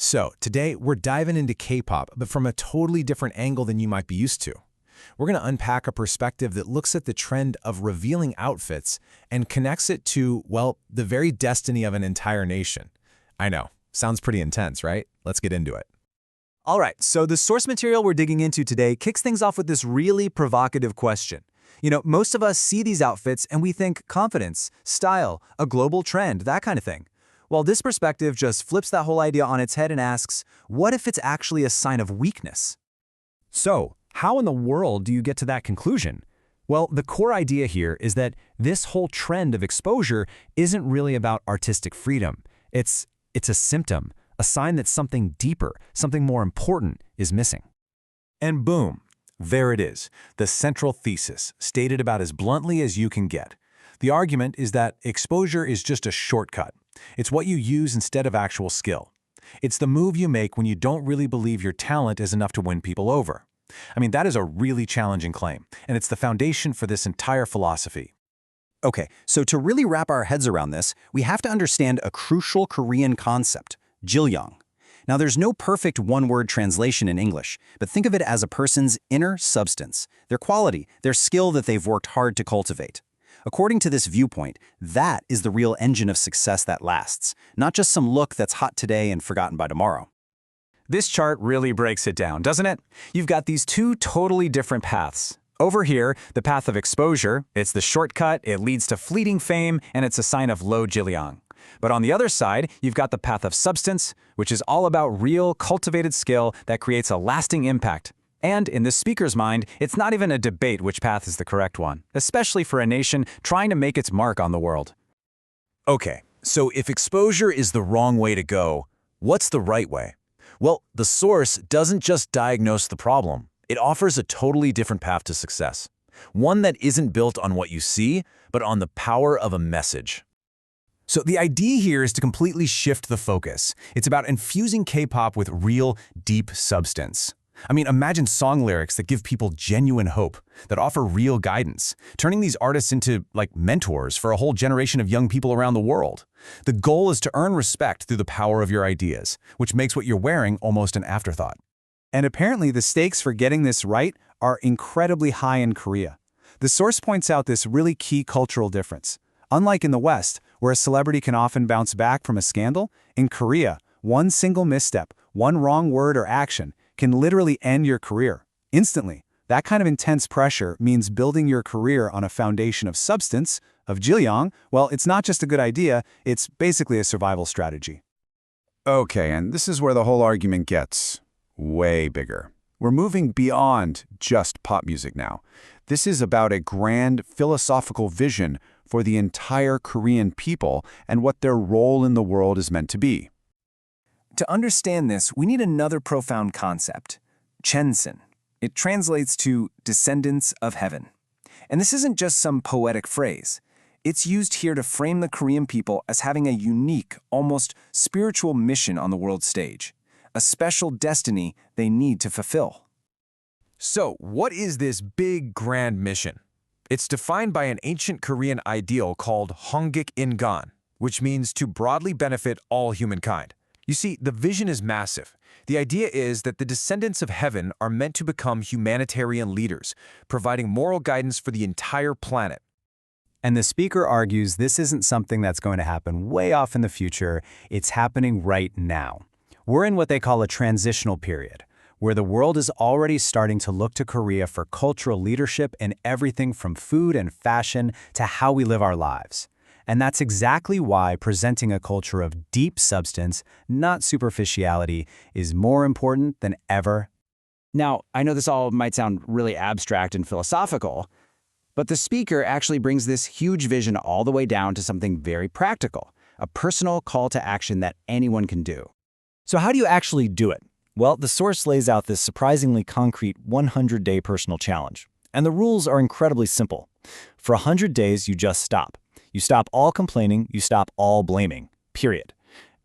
So, today we're diving into K-pop, but from a totally different angle than you might be used to. We're going to unpack a perspective that looks at the trend of revealing outfits and connects it to, well, the very destiny of an entire nation. I know, sounds pretty intense, right? Let's get into it. All right, so the source material we're digging into today kicks things off with this really provocative question. Most of us see these outfits and we think confidence, style, a global trend, that kind of thing. Well, this perspective just flips that whole idea on its head and asks, what if it's actually a sign of weakness? So, how in the world do you get to that conclusion? Well, the core idea here is that this whole trend of exposure isn't really about artistic freedom. It's a symptom, a sign that something deeper, something more important is missing. And boom, there it is, the central thesis, stated about as bluntly as you can get. The argument is that exposure is just a shortcut. It's what you use instead of actual skill. It's the move you make when you don't really believe your talent is enough to win people over. I mean, that is a really challenging claim, and it's the foundation for this entire philosophy. Okay, so to really wrap our heads around this, we have to understand a crucial Korean concept, Jilyong. Now, there's no perfect one-word translation in English, but think of it as a person's inner substance, their quality, their skill that they've worked hard to cultivate. According to this viewpoint, that is the real engine of success that lasts, not just some look that's hot today and forgotten by tomorrow. This chart really breaks it down, doesn't it? You've got these two totally different paths. Over here, the path of exposure, it's the shortcut, it leads to fleeting fame, and it's a sign of low Jilyong. But on the other side, you've got the path of substance, which is all about real, cultivated skill that creates a lasting impact. And in the speaker's mind, it's not even a debate which path is the correct one, especially for a nation trying to make its mark on the world. Okay, so if exposure is the wrong way to go, what's the right way? Well, the source doesn't just diagnose the problem. It offers a totally different path to success. One that isn't built on what you see, but on the power of a message. So the idea here is to completely shift the focus. It's about infusing K-pop with real, deep substance. I mean, imagine song lyrics that give people genuine hope, that offer real guidance, turning these artists into, like, mentors for a whole generation of young people around the world. The goal is to earn respect through the power of your ideas, which makes what you're wearing almost an afterthought. And apparently the stakes for getting this right are incredibly high in Korea. The source points out this really key cultural difference. Unlike in the West, where a celebrity can often bounce back from a scandal, in Korea, one single misstep, one wrong word or action can literally end your career, instantly. That kind of intense pressure means building your career on a foundation of substance, of Jilyong. Well, it's not just a good idea, it's basically a survival strategy. Okay, and this is where the whole argument gets way bigger. We're moving beyond just pop music now. This is about a grand philosophical vision for the entire Korean people and what their role in the world is meant to be. To understand this, we need another profound concept, Chensin. It translates to descendants of heaven. And this isn't just some poetic phrase. It's used here to frame the Korean people as having a unique, almost spiritual mission on the world stage, a special destiny they need to fulfill. So, what is this big, grand mission? It's defined by an ancient Korean ideal called Hongik Ingan, which means to broadly benefit all humankind. You see, the vision is massive. The idea is that the descendants of heaven are meant to become humanitarian leaders, providing moral guidance for the entire planet. And the speaker argues this isn't something that's going to happen way off in the future, it's happening right now. We're in what they call a transitional period, where the world is already starting to look to Korea for cultural leadership in everything from food and fashion to how we live our lives. And that's exactly why presenting a culture of deep substance, not superficiality, is more important than ever. Now, I know this all might sound really abstract and philosophical, but the speaker actually brings this huge vision all the way down to something very practical, a personal call to action that anyone can do. So how do you actually do it? Well, the source lays out this surprisingly concrete 100-day personal challenge. And the rules are incredibly simple. For 100 days, you just stop. You stop all complaining, you stop all blaming, period.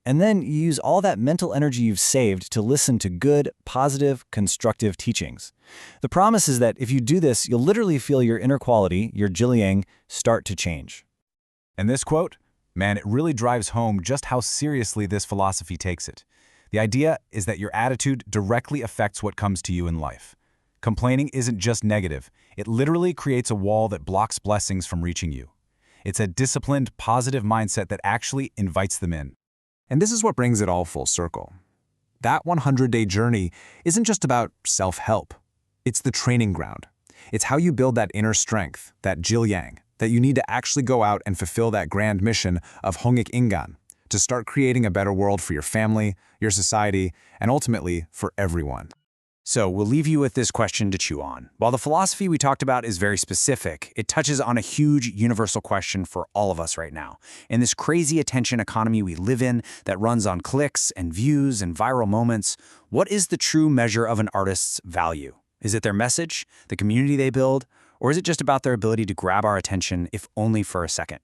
And then you use all that mental energy you've saved to listen to good, positive, constructive teachings. The promise is that if you do this, you'll literally feel your inner quality, your Jilyong, start to change. And this quote? Man, it really drives home just how seriously this philosophy takes it. The idea is that your attitude directly affects what comes to you in life. Complaining isn't just negative. It literally creates a wall that blocks blessings from reaching you. It's a disciplined, positive mindset that actually invites them in. And this is what brings it all full circle. That 100-day journey isn't just about self-help. It's the training ground. It's how you build that inner strength, that jil-yang, that you need to actually go out and fulfill that grand mission of Hongik Ingan, to start creating a better world for your family, your society, and ultimately for everyone. So we'll leave you with this question to chew on. While the philosophy we talked about is very specific, it touches on a huge universal question for all of us right now. In this crazy attention economy we live in that runs on clicks and views and viral moments, what is the true measure of an artist's value? Is it their message, the community they build, or is it just about their ability to grab our attention if only for a second?